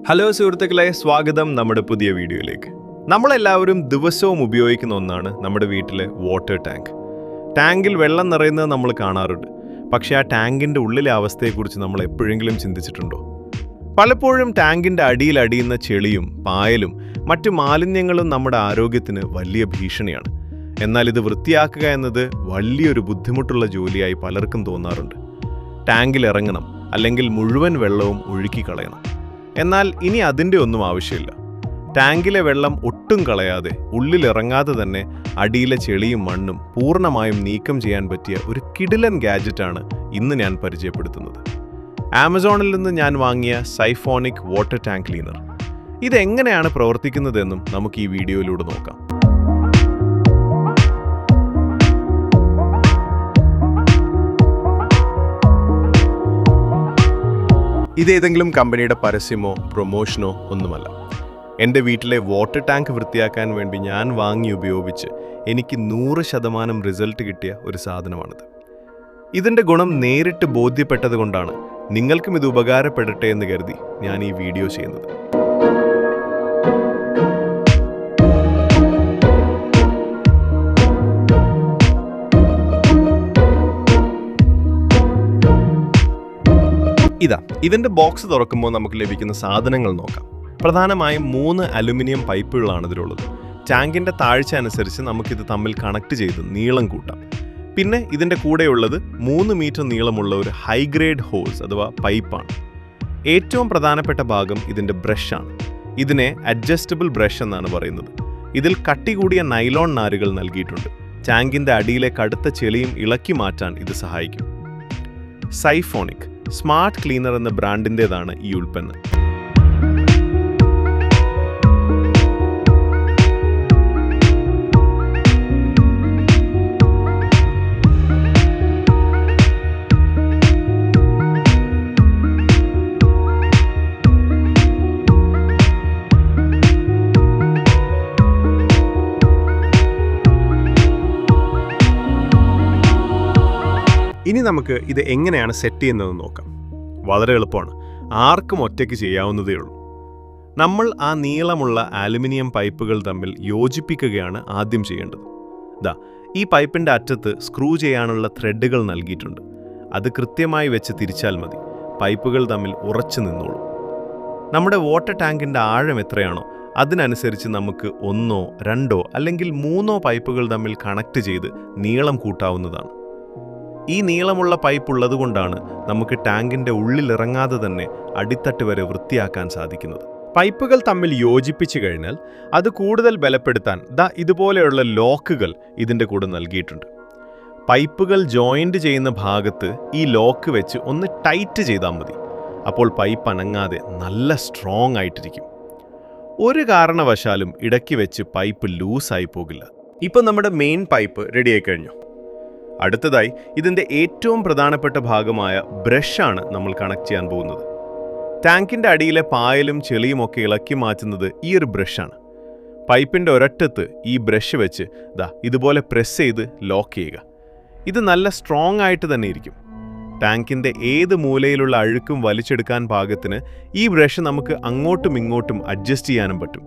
Hello സുഹൃത്തുക്കളെ, സ്വാഗതം നമ്മുടെ പുതിയ വീഡിയോയിലേക്ക്. നമ്മളെല്ലാവരും ദിവസവും ഉപയോഗിക്കുന്ന ഒന്നാണ് നമ്മുടെ വീട്ടിലെ വാട്ടർ ടാങ്ക്. ടാങ്കിൽ വെള്ളം നിറയുന്നത് നമ്മൾ കാണാറുണ്ട്. പക്ഷേ ആ ടാങ്കിൻ്റെ ഉള്ളിലെ അവസ്ഥയെക്കുറിച്ച് നമ്മൾ എപ്പോഴെങ്കിലും ചിന്തിച്ചിട്ടുണ്ടോ? പലപ്പോഴും ടാങ്കിൻ്റെ അടിയിൽ അടിയുന്ന ചെളിയും പായലും മറ്റു മാലിന്യങ്ങളും നമ്മുടെ ആരോഗ്യത്തിന് വലിയ ഭീഷണിയാണ്. എന്നാൽ ഇത് വൃത്തിയാക്കുക എന്നത് വലിയൊരു ബുദ്ധിമുട്ടുള്ള ജോലിയായി പലർക്കും തോന്നാറുണ്ട്. ടാങ്കിൽ ഇറങ്ങണം, അല്ലെങ്കിൽ മുഴുവൻ വെള്ളവും ഒഴുക്കി കളയണം. എന്നാൽ ഇനി അതിൻ്റെ ഒന്നും ആവശ്യമില്ല. ടാങ്കിലെ വെള്ളം ഒട്ടും കളയാതെ, ഉള്ളിലിറങ്ങാതെ തന്നെ അടിയിലെ ചെളിയും മണ്ണും പൂർണ്ണമായും നീക്കം ചെയ്യാൻ പറ്റിയ ഒരു കിടിലൻ ഗാഡ്ജറ്റാണ് ഇന്ന് ഞാൻ പരിചയപ്പെടുത്തുന്നത്. ആമസോണിൽ നിന്ന് ഞാൻ വാങ്ങിയ സൈഫോണിക് വാട്ടർ ടാങ്ക് ക്ലീനർ. ഇതെങ്ങനെയാണ് പ്രവർത്തിക്കുന്നതെന്നും നമുക്ക് ഈ വീഡിയോയിലൂടെ നോക്കാം. ഇതേതെങ്കിലും കമ്പനിയുടെ പരസ്യമോ പ്രൊമോഷനോ ഒന്നുമല്ല. എൻ്റെ വീട്ടിലെ വാട്ടർ ടാങ്ക് വൃത്തിയാക്കാൻ വേണ്ടി ഞാൻ വാങ്ങി ഉപയോഗിച്ച് എനിക്ക് 100% റിസൾട്ട് കിട്ടിയ ഒരു സാധനമാണിത്. ഇതിൻ്റെ ഗുണം നേരിട്ട് ബോധ്യപ്പെട്ടത് കൊണ്ടാണ് നിങ്ങൾക്കും ഇത് ഉപകാരപ്പെടട്ടെ എന്ന് കരുതി ഞാൻ ഈ വീഡിയോ ചെയ്യുന്നത്. ഇതിൻ്റെ ബോക്സ് തുറക്കുമ്പോൾ നമുക്ക് ലഭിക്കുന്ന സാധനങ്ങൾ നോക്കാം. പ്രധാനമായും 3 അലുമിനിയം പൈപ്പുകളാണ് ഇതിലുള്ളത്. ടാങ്കിൻ്റെ താഴ്ച അനുസരിച്ച് നമുക്കിത് തമ്മിൽ കണക്ട് ചെയ്ത് നീളം കൂട്ടാം. പിന്നെ ഇതിൻ്റെ കൂടെയുള്ളത് 3 മീറ്റർ നീളമുള്ള ഒരു ഹൈഗ്രേഡ് ഹോസ് അഥവാ പൈപ്പാണ്. ഏറ്റവും പ്രധാനപ്പെട്ട ഭാഗം ഇതിൻ്റെ ബ്രഷാണ്. ഇതിനെ അഡ്ജസ്റ്റബിൾ ബ്രഷ് എന്നാണ് പറയുന്നത്. ഇതിൽ കട്ടി കൂടിയ നൈലോൺ നാരുകൾ നൽകിയിട്ടുണ്ട്. ടാങ്കിൻ്റെ അടിയിലെ കടുത്ത ചെളിയും ഇളക്കി മാറ്റാൻ ഇത് സഹായിക്കും. സൈഫോണിക് സ്മാർട്ട് ക്ലീനർ എന്ന ബ്രാൻഡിൻ്റേതാണ് ഈ ഉൽപ്പന്നം. ഇനി നമുക്ക് ഇത് എങ്ങനെയാണ് സെറ്റ് ചെയ്യുന്നതെന്ന് നോക്കാം. വളരെ എളുപ്പമാണ്. ആർക്കും ഒറ്റയ്ക്ക് ചെയ്യാവുന്നതേ ഉള്ളൂ. നമ്മൾ ആ നീളമുള്ള അലുമിനിയം പൈപ്പുകൾ തമ്മിൽ യോജിപ്പിക്കുകയാണ് ആദ്യം ചെയ്യേണ്ടത്. ഈ പൈപ്പിൻ്റെ അറ്റത്ത് സ്ക്രൂ ചെയ്യാനുള്ള ത്രെഡുകൾ നൽകിയിട്ടുണ്ട്. അത് കൃത്യമായി വെച്ച് തിരിച്ചാൽ മതി. പൈപ്പുകൾ തമ്മിൽ ഉറച്ചു നിന്നോളൂ. നമ്മുടെ വാട്ടർ ടാങ്കിൻ്റെ ആഴം എത്രയാണോ അതിനനുസരിച്ച് നമുക്ക് 1, 2 അല്ലെങ്കിൽ 3 പൈപ്പുകൾ തമ്മിൽ കണക്ട് ചെയ്ത് നീളം കൂട്ടാവുന്നതാണ്. ഈ നീളമുള്ള പൈപ്പ് ഉള്ളതുകൊണ്ടാണ് നമുക്ക് ടാങ്കിൻ്റെ ഉള്ളിലിറങ്ങാതെ തന്നെ അടിത്തട്ട് വരെ വൃത്തിയാക്കാൻ സാധിക്കുന്നത്. പൈപ്പുകൾ തമ്മിൽ യോജിപ്പിച്ചു കഴിഞ്ഞാൽ അത് കൂടുതൽ ബലപ്പെടുത്താൻ ഇതുപോലെയുള്ള ലോക്കുകൾ ഇതിൻ്റെ കൂടെ നൽകിയിട്ടുണ്ട്. പൈപ്പുകൾ ജോയിൻ്റ് ചെയ്യുന്ന ഭാഗത്ത് ഈ ലോക്ക് വെച്ച് ഒന്ന് ടൈറ്റ് ചെയ്താൽ മതി. അപ്പോൾ പൈപ്പ് അനങ്ങാതെ നല്ല സ്ട്രോങ് ആയിട്ടിരിക്കും. ഒരു കാരണവശാലും ഇടയ്ക്ക് വെച്ച് പൈപ്പ് ലൂസായി പോകില്ല. ഇപ്പം നമ്മുടെ മെയിൻ പൈപ്പ് റെഡിയായി കഴിഞ്ഞു. അടുത്തതായി ഇതിൻ്റെ ഏറ്റവും പ്രധാനപ്പെട്ട ഭാഗമായ ബ്രഷാണ് നമ്മൾ കണക്ട് ചെയ്യാൻ പോകുന്നത്. ടാങ്കിൻ്റെ അടിയിലെ പായലും ചെളിയും ഒക്കെ ഇളക്കി മാറ്റുന്നത് ഈ ഒരു ബ്രഷാണ്. പൈപ്പിൻ്റെ ഒരറ്റത്ത് ഈ ബ്രഷ് വെച്ച് ഇതുപോലെ പ്രസ് ചെയ്ത് ലോക്ക് ചെയ്യുക. ഇത് നല്ല സ്ട്രോങ് ആയിട്ട് തന്നെ ഇരിക്കും. ടാങ്കിൻ്റെ ഏത് മൂലയിലുള്ള അഴുക്കും വലിച്ചെടുക്കാൻ പാകത്തിന് ഈ ബ്രഷ് നമുക്ക് അങ്ങോട്ടും ഇങ്ങോട്ടും അഡ്ജസ്റ്റ് ചെയ്യാനും പറ്റും.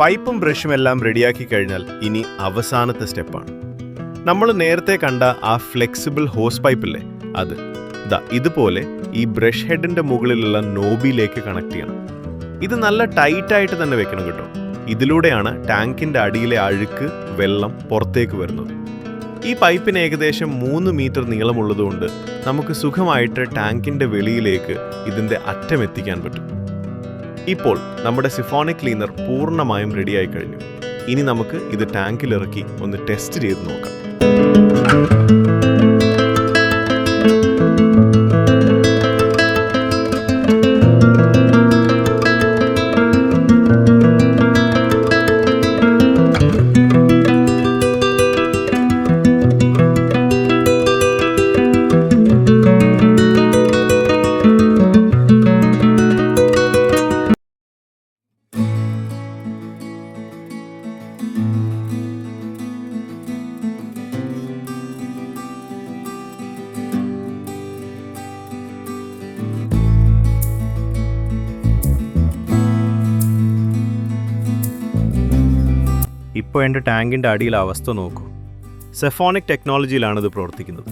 പൈപ്പും ബ്രഷും എല്ലാം റെഡിയാക്കി കഴിഞ്ഞാൽ ഇനി അവസാനത്തെ സ്റ്റെപ്പാണ്. നമ്മൾ നേരത്തെ കണ്ട ആ ഫ്ലെക്സിബിൾ ഹോസ് പൈപ്പില്ലേ, അത് ഇതുപോലെ ഈ ബ്രഷ് ഹെഡിൻ്റെ മുകളിലുള്ള നോബിലേക്ക് കണക്ട് ചെയ്യണം. ഇത് നല്ല ടൈറ്റായിട്ട് തന്നെ വെക്കണം കേട്ടോ. ഇതിലൂടെയാണ് ടാങ്കിൻ്റെ അടിയിലെ അഴുക്ക് വെള്ളം പുറത്തേക്ക് വരുന്നത്. ഈ പൈപ്പിന് ഏകദേശം 3 മീറ്റർ നീളമുള്ളതുകൊണ്ട് നമുക്ക് സുഖമായിട്ട് ടാങ്കിൻ്റെ വെളിയിലേക്ക് ഇതിൻ്റെ അറ്റം എത്തിക്കാൻ പറ്റും. ഇപ്പോൾ നമ്മുടെ സിഫോണിക് ക്ലീനർ പൂർണ്ണമായും റെഡിയായി കഴിഞ്ഞു. ഇനി നമുക്ക് ഇത് ടാങ്കിലിറക്കി ഒന്ന് ടെസ്റ്റ് ചെയ്ത് നോക്കാം. ഇപ്പോൾ എൻ്റെ ടാങ്കിൻ്റെ അടിയിലെ അവസ്ഥ നോക്കൂ. സെഫോണിക് ടെക്നോളജിയിലാണിത് പ്രവർത്തിക്കുന്നത്.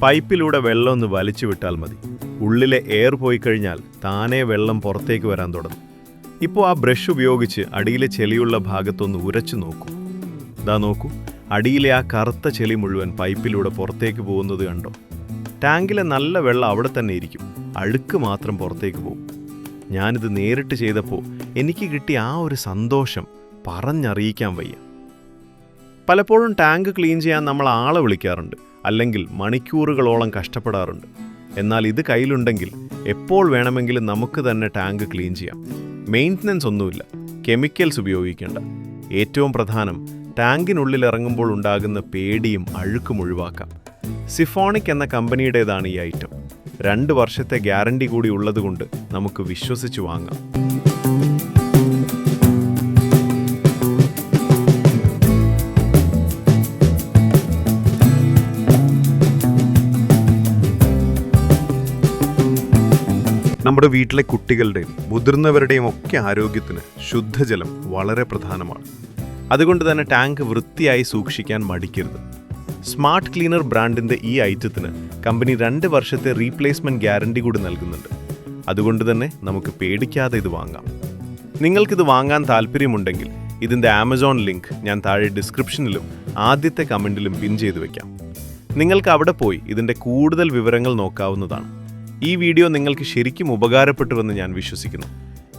പൈപ്പിലൂടെ വെള്ളം ഒന്ന് വലിച്ചു വിട്ടാൽ മതി. ഉള്ളിലെ എയർ പോയി കഴിഞ്ഞാൽ താനേ വെള്ളം പുറത്തേക്ക് വരാൻ തുടങ്ങും. ഇപ്പോൾ ആ ബ്രഷ് ഉപയോഗിച്ച് അടിയിലെ ചെളിയുള്ള ഭാഗത്തൊന്ന് ഉരച്ചു നോക്കൂ. ഇതാ നോക്കൂ, അടിയിലെ ആ കറുത്ത ചെളി മുഴുവൻ പൈപ്പിലൂടെ പുറത്തേക്ക് പോകുന്നത് കണ്ടോ? ടാങ്കിലെ നല്ല വെള്ളം അവിടെ തന്നെ ഇരിക്കും, അഴുക്ക് മാത്രം പുറത്തേക്ക് പോകും. ഞാനിത് നേരിട്ട് ചെയ്തപ്പോൾ എനിക്ക് കിട്ടിയ ആ ഒരു സന്തോഷം പറഞ്ഞറിയിക്കാൻ വയ്യ. പലപ്പോഴും ടാങ്ക് ക്ലീൻ ചെയ്യാൻ നമ്മൾ ആളെ വിളിക്കാറുണ്ട്, അല്ലെങ്കിൽ മണിക്കൂറുകളോളം കഷ്ടപ്പെടാറുണ്ട്. എന്നാൽ ഇത് കയ്യിലുണ്ടെങ്കിൽ എപ്പോൾ വേണമെങ്കിലും നമുക്ക് തന്നെ ടാങ്ക് ക്ലീൻ ചെയ്യാം. മെയിൻ്റനൻസ് ഒന്നുമില്ല, കെമിക്കൽസ് ഉപയോഗിക്കേണ്ട. ഏറ്റവും പ്രധാനം, ടാങ്കിനുള്ളിൽ ഇറങ്ങുമ്പോൾ ഉണ്ടാകുന്ന പേടിയും അഴുക്കും ഒഴിവാക്കാം. സിഫോണിക് എന്ന കമ്പനിയുടേതാണ് ഈ ഐറ്റം. 2 വർഷത്തെ ഗ്യാരണ്ടി കൂടി ഉള്ളതുകൊണ്ട് നമുക്ക് വിശ്വസിച്ച് വാങ്ങാം. നമ്മുടെ വീട്ടിലെ കുട്ടികളുടെയും മുതിർന്നവരുടെയും ഒക്കെ ആരോഗ്യത്തിന് ശുദ്ധജലം വളരെ പ്രധാനമാണ്. അതുകൊണ്ട് തന്നെ ടാങ്ക് വൃത്തിയായി സൂക്ഷിക്കാൻ മടിക്കരുത്. സ്മാർട്ട് ക്ലീനർ ബ്രാൻഡിൻ്റെ ഈ ഐറ്റത്തിന് കമ്പനി 2 വർഷത്തെ റീപ്ലേസ്മെൻറ്റ് ഗ്യാരണ്ടി കൂടി നൽകുന്നുണ്ട്. അതുകൊണ്ട് തന്നെ നമുക്ക് പേടിക്കാതെ ഇത് വാങ്ങാം. നിങ്ങൾക്കിത് വാങ്ങാൻ താല്പര്യമുണ്ടെങ്കിൽ ഇതിൻ്റെ ആമസോൺ ലിങ്ക് ഞാൻ താഴെ ഡിസ്ക്രിപ്ഷനിലും ആദ്യത്തെ കമൻറ്റിലും പിൻ ചെയ്ത് വയ്ക്കാം. നിങ്ങൾക്ക് അവിടെ പോയി ഇതിൻ്റെ കൂടുതൽ വിവരങ്ങൾ നോക്കാവുന്നതാണ്. ഈ വീഡിയോ നിങ്ങൾക്ക് ശരിക്കും ഉപകാരപ്പെട്ടുവെന്ന് ഞാൻ വിശ്വസിക്കുന്നു.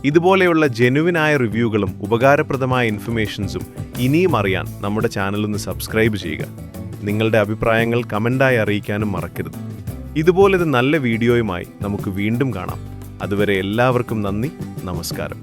ഇതുപോലെയുള്ള ജെനുവിനായ റിവ്യൂകളും ഉപകാരപ്രദമായ ഇൻഫർമേഷൻസും ഇനിയും അറിയാൻ നമ്മുടെ ചാനലൊന്ന് സബ്സ്ക്രൈബ് ചെയ്യുക. നിങ്ങളുടെ അഭിപ്രായങ്ങൾ കമൻ്റായി അറിയിക്കാനും മറക്കരുത്. ഇതുപോലൊരു നല്ല വീഡിയോയുമായി നമുക്ക് വീണ്ടും കാണാം. അതുവരെ എല്ലാവർക്കും നന്ദി, നമസ്കാരം.